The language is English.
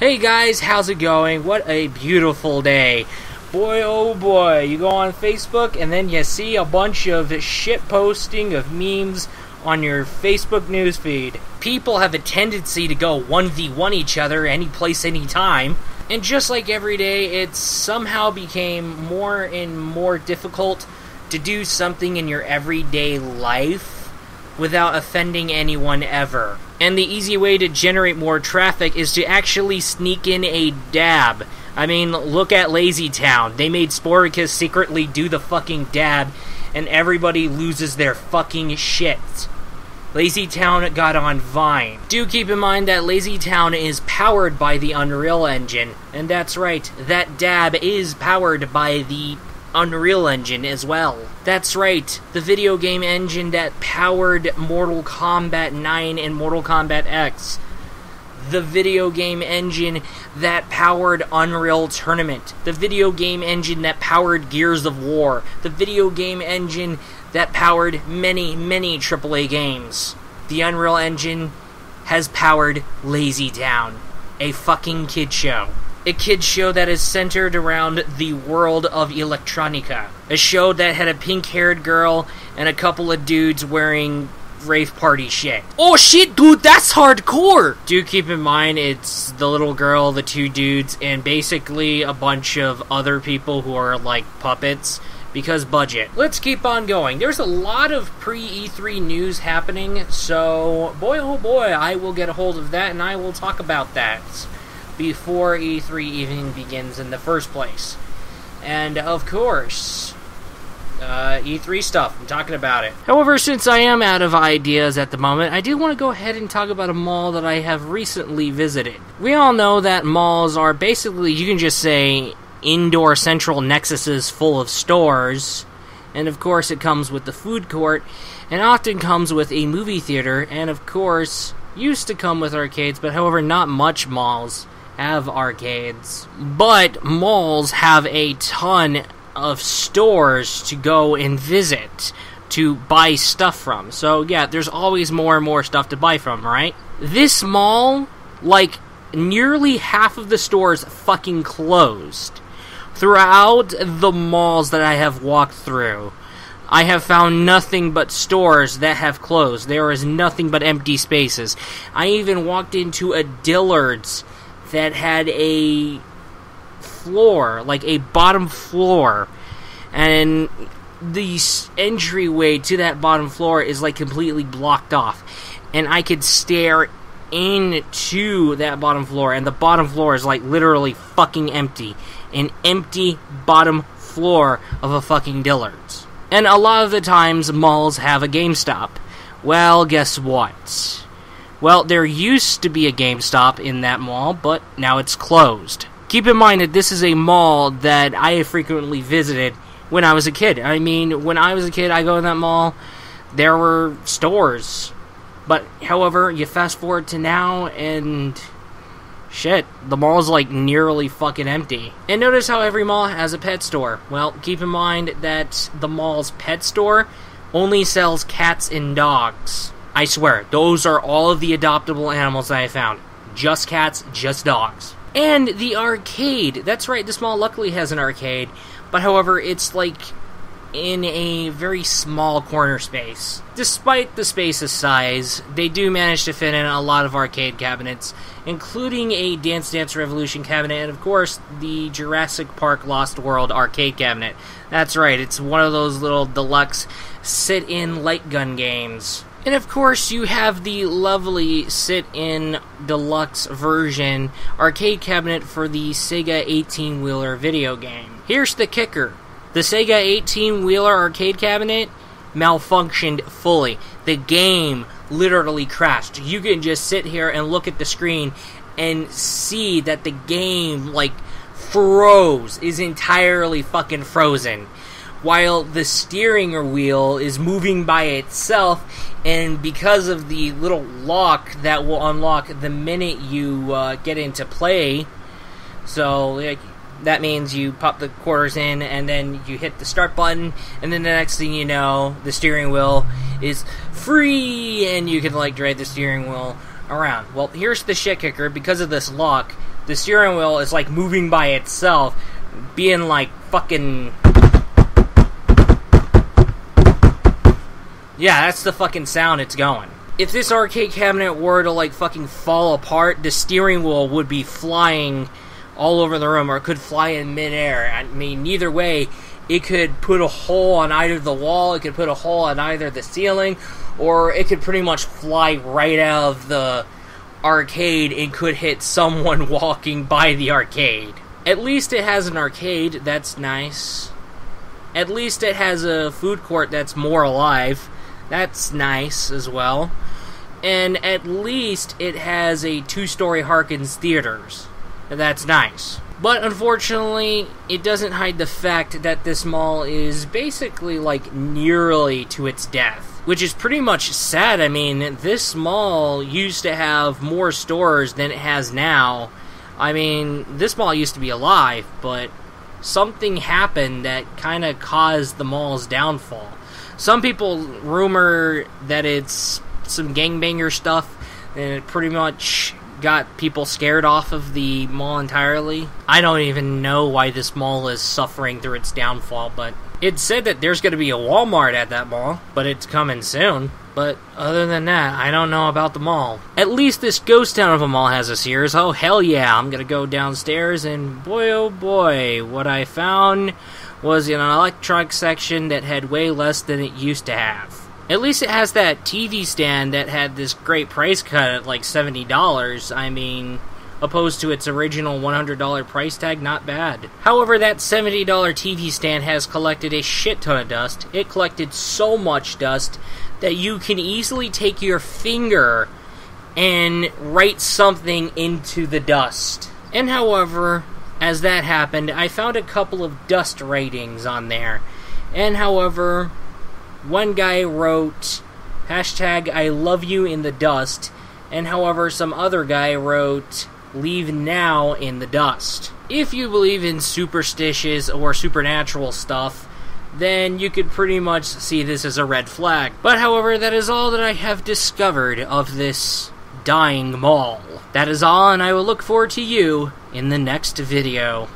Hey guys, how's it going? What a beautiful day. Boy, oh boy, you go on Facebook and then you see a bunch of shit posting of memes on your Facebook newsfeed. People have a tendency to go 1v1 each other any place, any time. And just like every day, it somehow became more and more difficult to do something in your everyday life without offending anyone ever. And the easy way to generate more traffic is to actually sneak in a dab. I mean, look at Lazy Town. They made Sporicus secretly do the fucking dab, and everybody loses their fucking shit. Lazy Town got on Vine. Do keep in mind that Lazy Town is powered by the Unreal Engine. And that's right, that dab is powered by the Unreal Engine as well. That's right, the video game engine that powered Mortal Kombat 9 and Mortal Kombat X. The video game engine that powered Unreal Tournament. The video game engine that powered Gears of War. The video game engine that powered many, many AAA games. The Unreal Engine has powered Lazy Town, a fucking kid show. A kid show that is centered around the world of electronica. A show that had a pink-haired girl and a couple of dudes wearing rave party shit. Oh shit, dude, that's hardcore! Do keep in mind it's the little girl, the two dudes, and basically a bunch of other people who are like puppets, because budget. Let's keep on going. There's a lot of pre-E3 news happening, so boy oh boy, I will get a hold of that and I will talk about that before E3 even begins in the first place. And of course, E3 stuff, I'm talking about it. However, since I am out of ideas at the moment, I do want to go ahead and talk about a mall that I have recently visited. We all know that malls are basically, you can just say, indoor central nexuses full of stores, and of course it comes with the food court, and often comes with a movie theater, and of course, used to come with arcades, but however, not much malls have arcades. But malls have a ton of stores to go and visit, to buy stuff from. So yeah, there's always more and more stuff to buy from, right? This mall, like, nearly half of the stores fucking closed. Throughout the malls that I have walked through, I have found nothing but stores that have closed. There is nothing but empty spaces. I even walked into a Dillard's that had a floor, like a bottom floor, and the entryway to that bottom floor is like completely blocked off, and I could stare into that bottom floor, and the bottom floor is like literally fucking empty. An empty bottom floor of a fucking Dillard's. And a lot of the times malls have a GameStop. Well, guess what? Well, there used to be a GameStop in that mall, but now it's closed. Keep in mind that this is a mall that I have frequently visited when I was a kid. I mean, when I was a kid, I go to that mall, there were stores. But, however, you fast forward to now, and shit, the mall's like nearly fucking empty. And notice how every mall has a pet store. Well, keep in mind that the mall's pet store only sells cats and dogs. I swear, those are all of the adoptable animals that I found. Just cats, just dogs. And the arcade. That's right, this mall luckily has an arcade. But however, it's like in a very small corner space. Despite the space's size, they do manage to fit in a lot of arcade cabinets, including a Dance Dance Revolution cabinet, and of course, the Jurassic Park Lost World arcade cabinet. That's right, it's one of those little deluxe sit-in light gun games. And of course, you have the lovely sit-in deluxe version arcade cabinet for the Sega 18-wheeler video game. Here's the kicker. The Sega 18-wheeler arcade cabinet malfunctioned fully. The game literally crashed. You can just sit here and look at the screen and see that the game, like, froze, is entirely fucking frozen, while the steering wheel is moving by itself, and because of the little lock that will unlock the minute you get into play, so like, that means you pop the quarters in, and then you hit the start button, and then the next thing you know, the steering wheel is free, and you can, like, drag the steering wheel around. Well, here's the shit kicker. Because of this lock, The steering wheel is like moving by itself, being like fucking... Yeah, that's the fucking sound it's going. If this arcade cabinet were to like fucking fall apart, the steering wheel would be flying all over the room, or it could fly in midair. I mean, either way, it could put a hole on either the wall, it could put a hole on either the ceiling, or it could pretty much fly right out of the arcade and could hit someone walking by the arcade. At least it has an arcade, that's nice. At least it has a food court that's more alive. That's nice as well. And at least it has a 2-story Harkins Theaters. That's nice. But unfortunately, it doesn't hide the fact that this mall is basically like nearly to its death. Which is pretty much sad. I mean, this mall used to have more stores than it has now. I mean, this mall used to be alive, but something happened that kind of caused the mall's downfall. Some people rumor that it's some gangbanger stuff, and it pretty much got people scared off of the mall entirely. I don't even know why this mall is suffering through its downfall, but it's said that there's going to be a Walmart at that mall, but it's coming soon. But other than that, I don't know about the mall. At least this ghost town of a mall has a Sears. Oh, hell yeah. I'm going to go downstairs, and boy, oh boy, what I found was in an electronics section that had way less than it used to have. At least it has that TV stand that had this great price cut at like $70. I mean, opposed to its original $100 price tag, not bad. However, that $70 TV stand has collected a shit ton of dust. It collected so much dust that you can easily take your finger and write something into the dust. And however, as that happened, I found a couple of dust ratings on there. And however, one guy wrote hashtag I love you in the dust, and however some other guy wrote leave now in the dust. If you believe in superstitious or supernatural stuff, then you could pretty much see this as a red flag. But however, that is all that I have discovered of this dying mall. That is all, and I will look forward to you in the next video.